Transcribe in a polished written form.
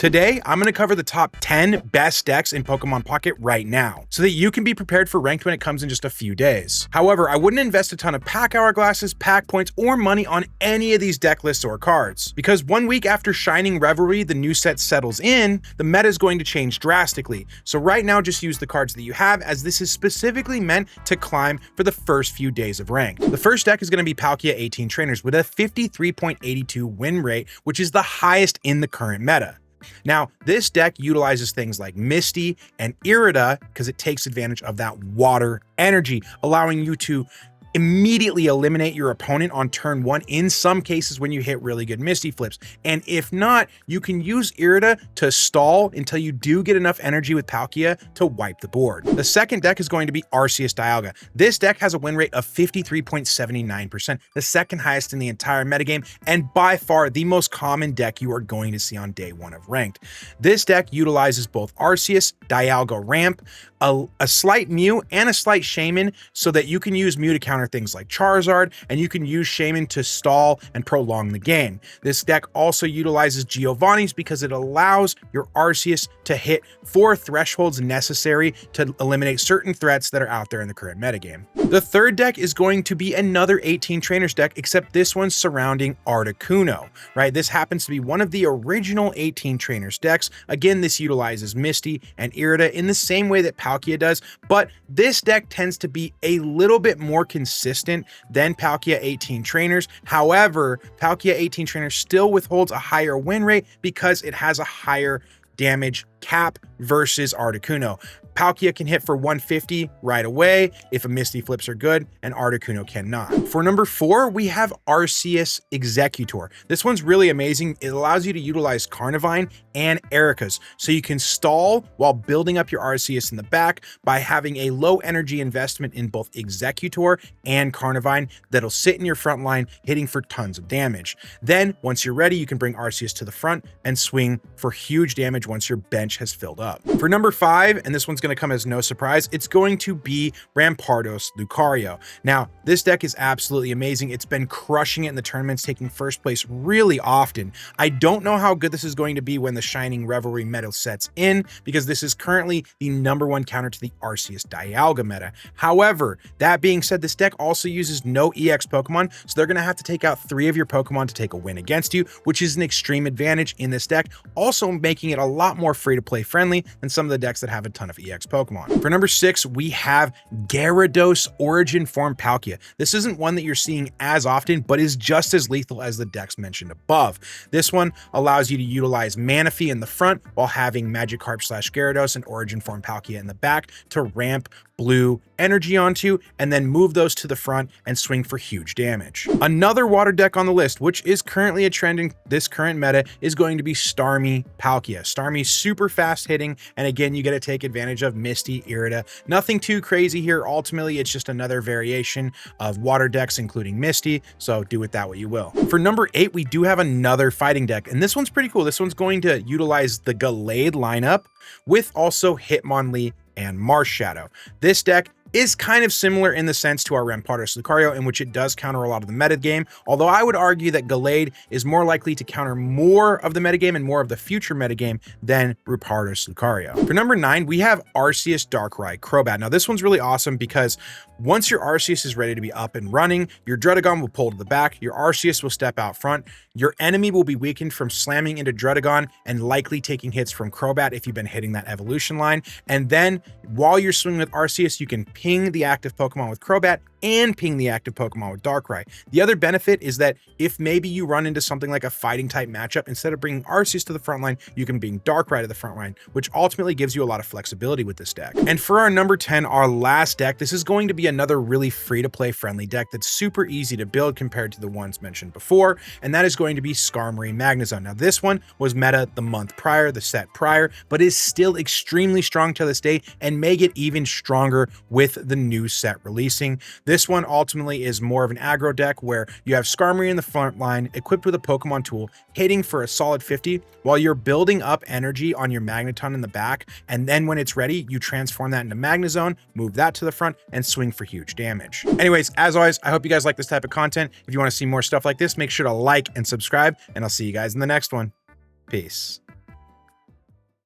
Today, I'm going to cover the top 10 best decks in Pokemon Pocket right now, so that you can be prepared for ranked when it comes in just a few days. However, I wouldn't invest a ton of pack hourglasses, pack points, or money on any of these deck lists or cards, because 1 week after Shining Revelry, the new set settles in, the meta is going to change drastically. So right now, just use the cards that you have, as this is specifically meant to climb for the first few days of ranked. The first deck is going to be Palkia 18 Trainers with a 53.82 win rate, which is the highest in the current meta. Now, this deck utilizes things like Misty and Irida because it takes advantage of that water energy, allowing you to immediately eliminate your opponent on turn 1 in some cases when you hit really good Misty flips. And if not, you can use Irida to stall until you do get enough energy with Palkia to wipe the board. The second deck is going to be Arceus Dialga. This deck has a win rate of 53.79%, the second highest in the entire metagame, and by far the most common deck you are going to see on day 1 of ranked. This deck utilizes both Arceus, Dialga Ramp, a slight Mew, and a slight Shaman, so that you can use Mew to counter things like Charizard, and you can use Shaman to stall and prolong the game. This deck also utilizes Giovanni's because it allows your Arceus to hit 4 thresholds necessary to eliminate certain threats that are out there in the current metagame. The third deck is going to be another 18 Trainers deck, except this one's surrounding Articuno, right? This happens to be one of the original 18 Trainers decks. Again, this utilizes Misty and Irida in the same way that Palkia does, but this deck tends to be a little bit more consistent than Palkia 18 Trainers. However, Palkia 18 Trainers still withholds a higher win rate because it has a higher damage cap versus Articuno. Palkia can hit for 150 right away if a Misty flips are good, and Articuno cannot. For number 4, we have Arceus Exeggutor. This one's really amazing. It allows you to utilize Carnivine and Erika's, so you can stall while building up your Arceus in the back by having a low energy investment in both Exeggutor and Carnivine that'll sit in your front line, hitting for tons of damage. Then, once you're ready, you can bring Arceus to the front and swing for huge damage once your bench has filled up. For number 5, and this one's going to come as no surprise, it's going to be Rampardos Lucario. Now, this deck is absolutely amazing. It's been crushing it in the tournaments, taking first place really often. I don't know how good this is going to be when the Shining Revelry meta sets in, because this is currently the #1 counter to the Arceus Dialga meta. However, that being said, this deck also uses no EX Pokemon, so they're going to have to take out 3 of your Pokemon to take a win against you, which is an extreme advantage in this deck, also making it a lot more free-to-play friendly than some of the decks that have a ton of EX Pokemon. For number 6, we have Gyarados Origin Form Palkia. This isn't one that you're seeing as often, but is just as lethal as the decks mentioned above. This one allows you to utilize Manaphy in the front while having Magikarp/Gyarados and Origin Form Palkia in the back to ramp blue energy onto, and then move those to the front and swing for huge damage. Another water deck on the list, which is currently a trend in this current meta, is going to be Starmie Palkia. Starmie's super fast hitting, and again, you get to take advantage of Misty, Irida. Nothing too crazy here. Ultimately, it's just another variation of water decks, including Misty, so do with that what you will. For number 8, we do have another fighting deck, and this one's pretty cool. This one's going to utilize the Gallade lineup with also Hitmonlee and Marshadow. This deck is kind of similar in the sense to our Rampardos Lucario, in which it does counter a lot of the metagame, although I would argue that Gallade is more likely to counter more of the metagame and more of the future metagame than Rampardos Lucario. For number 9, we have Arceus Darkrai Crobat. Now, this one's really awesome because once your Arceus is ready to be up and running, your Druddigon will pull to the back, your Arceus will step out front, your enemy will be weakened from slamming into Druddigon and likely taking hits from Crobat if you've been hitting that evolution line, and then while you're swinging with Arceus, you can ping the active Pokemon with Crobat and ping the active Pokemon with Darkrai. The other benefit is that if maybe you run into something like a fighting type matchup, instead of bringing Arceus to the front line, you can bring Darkrai to the front line, which ultimately gives you a lot of flexibility with this deck. And for our number 10, our last deck, this is going to be another really free-to-play friendly deck that's super easy to build compared to the ones mentioned before, and that is going to be Skarmory Magnezone. Now, this one was meta the month prior, the set prior, but is still extremely strong to this day and may get even stronger with the new set releasing. This one ultimately is more of an aggro deck where you have Skarmory in the front line, equipped with a Pokemon tool, hitting for a solid 50 while you're building up energy on your Magneton in the back, and then when it's ready, you transform that into Magnezone, move that to the front, and swing for huge damage. Anyways, as always, I hope you guys like this type of content. If you want to see more stuff like this, make sure to like and subscribe, and I'll see you guys in the next one. Peace.